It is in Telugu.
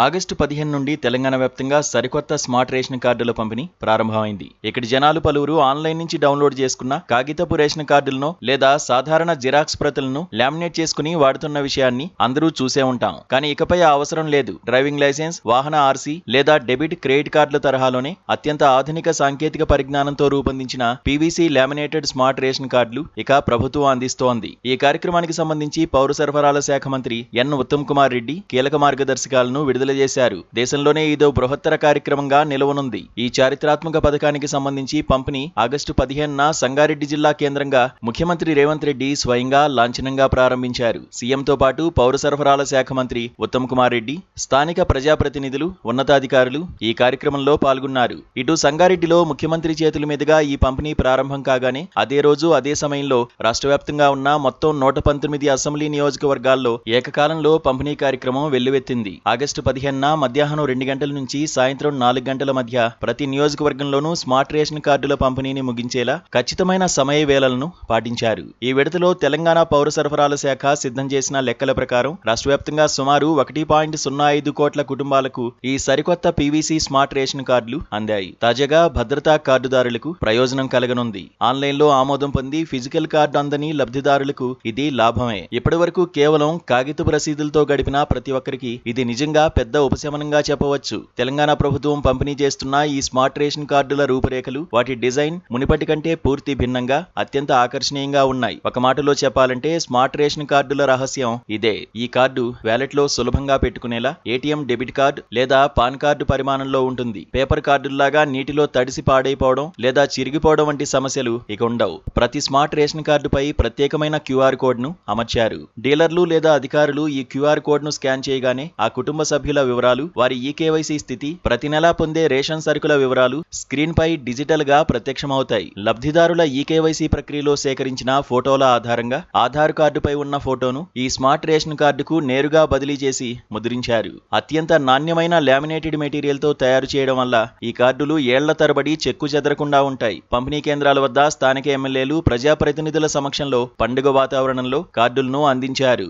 ఆగస్టు 15 నుండి తెలంగాణ వ్యాప్తంగా సరికొత్త స్మార్ట్ రేషన్ కార్డుల పంపిణీ ప్రారంభమైంది. ఇక్కడి జనాలు పలువురు ఆన్లైన్ నుంచి డౌన్లోడ్ చేసుకున్న కాగితపు రేషన్ కార్డులను లేదా సాధారణ జిరాక్స్ ప్రతులను లామినేట్ చేసుకుని వాడుతున్న విషయాన్ని అందరూ చూసే ఉంటాం. కానీ ఇకపై ఆ అవసరం లేదు. డ్రైవింగ్ లైసెన్స్, వాహన ఆర్సీ లేదా డెబిట్ క్రెడిట్ కార్డుల తరహాలోనే అత్యంత ఆధునిక సాంకేతిక పరిజ్ఞానంతో రూపొందించిన పీవీసీ లామినేటెడ్ స్మార్ట్ రేషన్ కార్డులు ఇక ప్రభుత్వం అందిస్తోంది. ఈ కార్యక్రమానికి సంబంధించి పౌర సరఫరాల శాఖ మంత్రి ఎన్ ఉత్తమ్ కుమార్ రెడ్డి కీలక మార్గదర్శకాలను విడుదల చేశారు. దేశంలోనే ఇదో బృహత్తర కార్యక్రమంగా నిలవనుంది. ఈ చారిత్రాత్మక పథకానికి సంబంధించి పంపిణీ ఆగస్టు 15న సంగారెడ్డి జిల్లా కేంద్రంగా ముఖ్యమంత్రి రేవంత్ రెడ్డి స్వయంగా లాంఛనంగా ప్రారంభించారు. సీఎంతో పాటు పౌర సరఫరాల శాఖ మంత్రి ఉత్తమ్ కుమార్ రెడ్డి, స్థానిక ప్రజాప్రతినిధులు, ఉన్నతాధికారులు ఈ కార్యక్రమంలో పాల్గొన్నారు. ఇటు సంగారెడ్డిలో ముఖ్యమంత్రి చేతుల మీదుగా ఈ పంపిణీ ప్రారంభం కాగానే అదే రోజు అదే సమయంలో రాష్ట్ర వ్యాప్తంగా ఉన్న మొత్తం 119 అసెంబ్లీ నియోజకవర్గాల్లో ఏకకాలంలో పంపిణీ కార్యక్రమం వెల్లువెత్తింది. ఆగస్టు 15న మధ్యాహ్నం 2 గంటల నుంచి సాయంత్రం 4 గంటల మధ్య ప్రతి నియోజకవర్గంలోనూ స్మార్ట్ రేషన్ కార్డుల పంపిణీని ముగించేలా ఖచ్చితమైన సమయ వేళలను పాటించారు. ఈ విడతలో తెలంగాణ పౌర సరఫరాల శాఖ సిద్ధం చేసిన లెక్కల ప్రకారం రాష్ట్ర వ్యాప్తంగా సుమారు 1.05 కోట్ల కుటుంబాలకు ఈ సరికొత్త పీవీసీ స్మార్ట్ రేషన్ కార్డులు అందాయి. తాజాగా భద్రతా కార్డుదారులకు ప్రయోజనం కలగనుంది. ఆన్లైన్లో ఆమోదం పొంది ఫిజికల్ కార్డు అందని లబ్ధిదారులకు ఇది లాభమే. ఇప్పటివరకు కేవలం కాగితపు రసీదులతో గడిపిన ప్రతి ఒక్కరికి ఇది నిజంగా పెద్ద ఉపశమనంగా చెప్పవచ్చు. తెలంగాణ ప్రభుత్వం పంపిణీ చేస్తున్న ఈ స్మార్ట్ రేషన్ కార్డుల రూపురేఖలు, వాటి డిజైన్ మునిపటి కంటే పూర్తి భిన్నంగా అత్యంత ఆకర్షణీయంగా ఉన్నాయి. ఒక మాటలో చెప్పాలంటే స్మార్ట్ రేషన్ కార్డుల రహస్యం ఇదే. ఈ కార్డు వ్యాలెట్ లో సులభంగా పెట్టుకునేలా ఏటీఎం డెబిట్ కార్డు లేదా పాన్ కార్డు పరిమాణంలో ఉంటుంది. పేపర్ కార్డుల్లాగా నీటిలో తడిసి పాడైపోవడం లేదా చిరిగిపోవడం వంటి సమస్యలు ఇక ఉండవు. ప్రతి స్మార్ట్ రేషన్ కార్డుపై ప్రత్యేకమైన క్యూఆర్ కోడ్ ను అమర్చారు. డీలర్లు లేదా అధికారులు ఈ క్యూఆర్ కోడ్ ను స్కాన్ చేయగానే ఆ కుటుంబ సభ్యుల వివరాలు, వారి ఈకేవైసీ స్థితి, ప్రతి నెలా పొందే రేషన్ సరుకుల వివరాలు స్క్రీన్ పై డిజిటల్ గా ప్రత్యక్షమవుతాయి. లబ్ధిదారుల ఈకేవైసీ ప్రక్రియలో సేకరించిన ఫోటోల ఆధారంగా ఆధార్ కార్డుపై ఉన్న ఫోటోను ఈ స్మార్ట్ రేషన్ కార్డుకు నేరుగా బదిలీ చేసి ముద్రించారు. అత్యంత నాణ్యమైన లామినేటెడ్ మెటీరియల్ తో తయారు చేయడం వల్ల ఈ కార్డులు ఏళ్ల తరబడి చెక్కు చెదరకుండా ఉంటాయి. పంపిణీ కేంద్రాల వద్ద స్థానిక ఎమ్మెల్యేలు, ప్రజాప్రతినిధుల సమక్షంలో పండుగ వాతావరణంలో కార్డులను అందించారు.